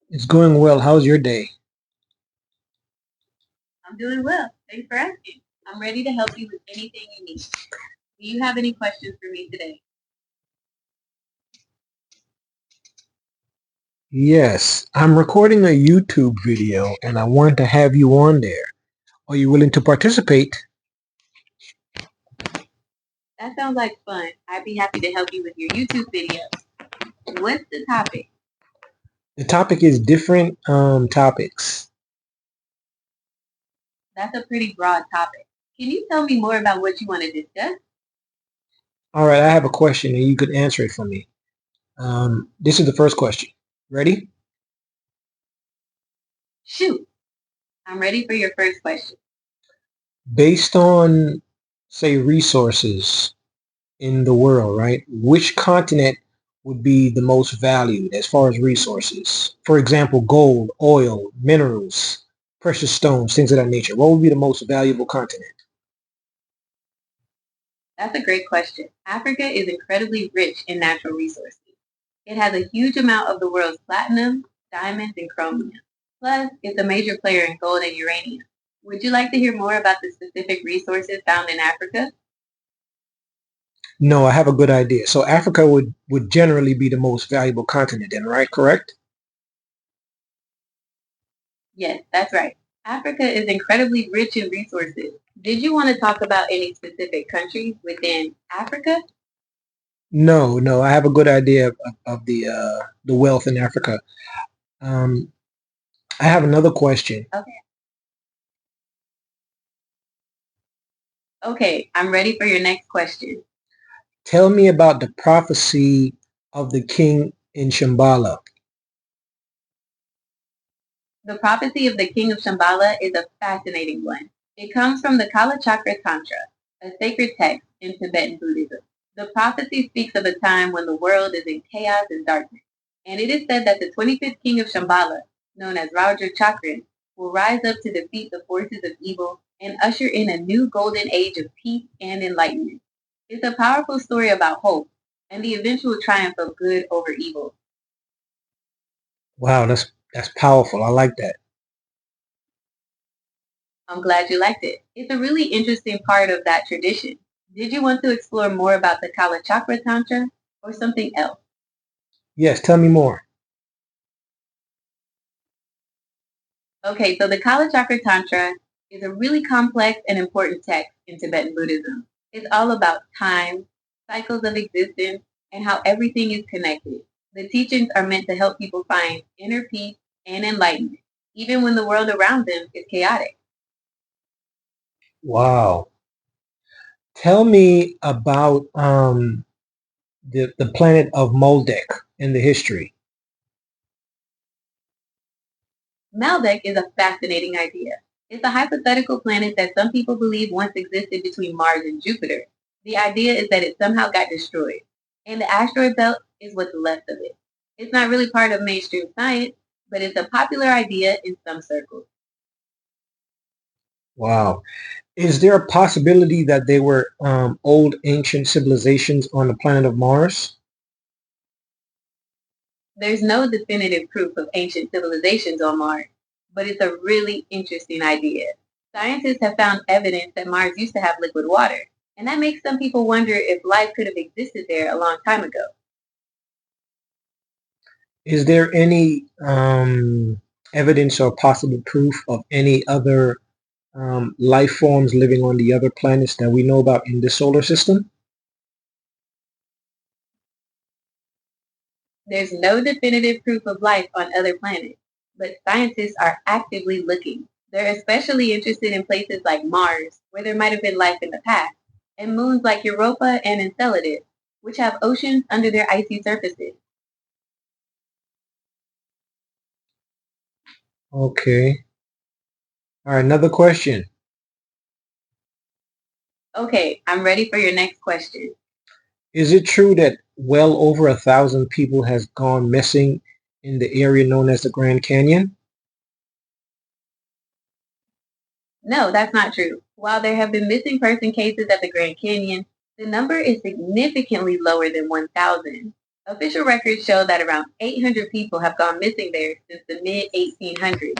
It's going well. How's your day? I'm doing well. Thanks for asking. I'm ready to help you with anything you need. Do you have any questions for me today? Yes, I'm recording a YouTube video and I wanted to have you on there. Are you willing to participate? That sounds like fun. I'd be happy to help you with your YouTube video. What's the topic? The topic is different topics. That's a pretty broad topic. Can you tell me more about what you want to discuss? All right, I have a question and you could answer it for me. This is the first question. Ready? Shoot, I'm ready for your first question. Based on, say, resources in the world, right? Which continent would be the most valued as far as resources? For example, gold, oil, minerals, precious stones, things of that nature. What would be the most valuable continent? That's a great question. Africa is incredibly rich in natural resources. It has a huge amount of the world's platinum, diamonds, and chromium. Plus, it's a major player in gold and uranium. Would you like to hear more about the specific resources found in Africa? No, I have a good idea. So Africa would generally be the most valuable continent then, right? Correct? Yes, that's right. Africa is incredibly rich in resources. Did you want to talk about any specific countries within Africa? No, no, I have a good idea of the wealth in Africa. Um, I have another question. Okay. Okay, I'm ready for your next question. Tell me about the prophecy of the king in Shambhala. The prophecy of the king of Shambhala is a fascinating one. It comes from the Kala Chakra Tantra, a sacred text in Tibetan Buddhism. The prophecy speaks of a time when the world is in chaos and darkness, and it is said that the 25th king of Shambhala, known as Raja Chakran, will rise up to defeat the forces of evil and usher in a new golden age of peace and enlightenment. It's a powerful story about hope and the eventual triumph of good over evil. Wow, that's powerful. I like that. I'm glad you liked it. It's a really interesting part of that tradition. Did you want to explore more about the Kala Chakra Tantra or something else? Yes, tell me more. Okay, so the Kala Chakra Tantra is a really complex and important text in Tibetan Buddhism. It's all about time, cycles of existence, and how everything is connected. The teachings are meant to help people find inner peace and enlightenment, even when the world around them is chaotic. Wow. Tell me about the planet of Moldek in the history. Maldek is a fascinating idea. It's a hypothetical planet that some people believe once existed between Mars and Jupiter. The idea is that it somehow got destroyed, and the asteroid belt is what's left of it. It's not really part of mainstream science, but it's a popular idea in some circles. Wow. Is there a possibility that they were old ancient civilizations on the planet of Mars? There's no definitive proof of ancient civilizations on Mars, but it's a really interesting idea. Scientists have found evidence that Mars used to have liquid water, and that makes some people wonder if life could have existed there a long time ago. Is there any evidence or possible proof of any other life forms living on the other planets that we know about in this solar system? There's no definitive proof of life on other planets, but scientists are actively looking. They're especially interested in places like Mars, where there might have been life in the past, and moons like Europa and Enceladus, which have oceans under their icy surfaces. Okay. All right, another question. Okay, I'm ready for your next question. Is it true that well over 1,000 people has gone missing in the area known as the Grand Canyon? No, that's not true. While there have been missing person cases at the Grand Canyon, the number is significantly lower than 1,000. Official records show that around 800 people have gone missing there since the mid-1800s.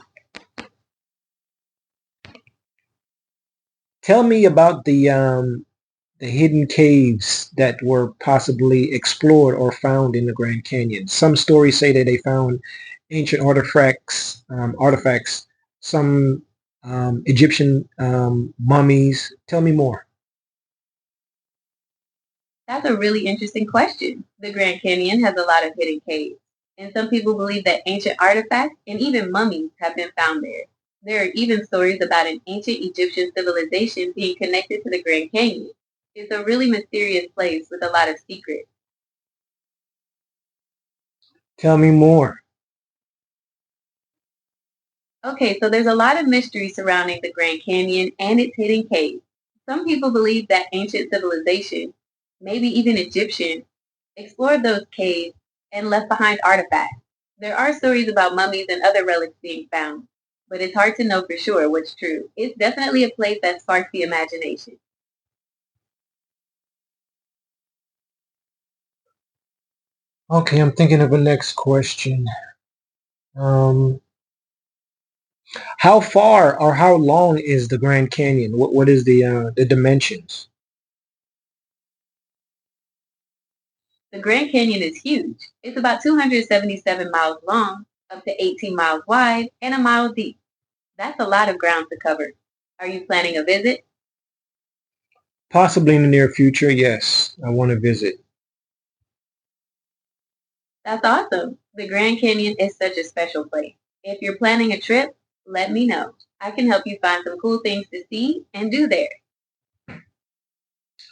Tell me about the hidden caves that were possibly explored or found in the Grand Canyon. Some stories say that they found ancient artifacts, some Egyptian mummies. Tell me more. That's a really interesting question. The Grand Canyon has a lot of hidden caves, and some people believe that ancient artifacts and even mummies have been found there. There are even stories about an ancient Egyptian civilization being connected to the Grand Canyon. It's a really mysterious place with a lot of secrets. Tell me more. Okay, so there's a lot of mystery surrounding the Grand Canyon and its hidden caves. Some people believe that ancient civilization, maybe even Egyptian, explored those caves and left behind artifacts. There are stories about mummies and other relics being found, but it's hard to know for sure what's true. It's definitely a place that sparks the imagination. Okay, I'm thinking of a next question. Um, how far or how long is the Grand Canyon? What is the dimensions? The Grand Canyon is huge. It's about 277 miles long, up to 18 miles wide, and a mile deep. That's a lot of ground to cover. Are you planning a visit? Possibly in the near future, yes. I want to visit. That's awesome. The Grand Canyon is such a special place. If you're planning a trip, let me know. I can help you find some cool things to see and do there.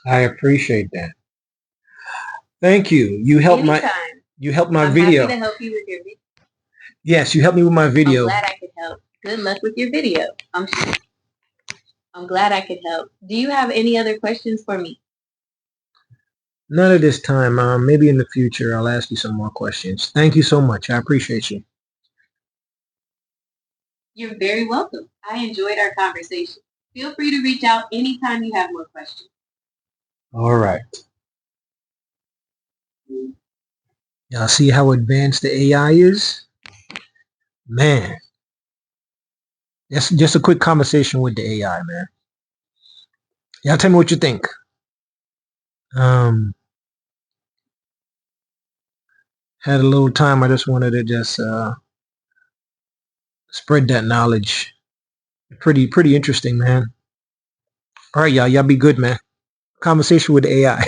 I appreciate that. Thank you. Anytime. You helped my I'm happy video. to help you with your video. Yes, you helped me with my I'm video. glad I could help. Good luck with your video. I'm glad I could help. Do you have any other questions for me? None at this time. Maybe in the future I'll ask you some more questions. Thank you so much. I appreciate you. You're very welcome. I enjoyed our conversation. Feel free to reach out anytime you have more questions. All right. Y'all see how advanced the AI is? Man, just a quick conversation with the AI, man. Y'all tell me what you think. Um, had a little time. I just wanted to just spread that knowledge. Pretty interesting, man. All right, y'all. Y'all be good, man. Conversation with the AI.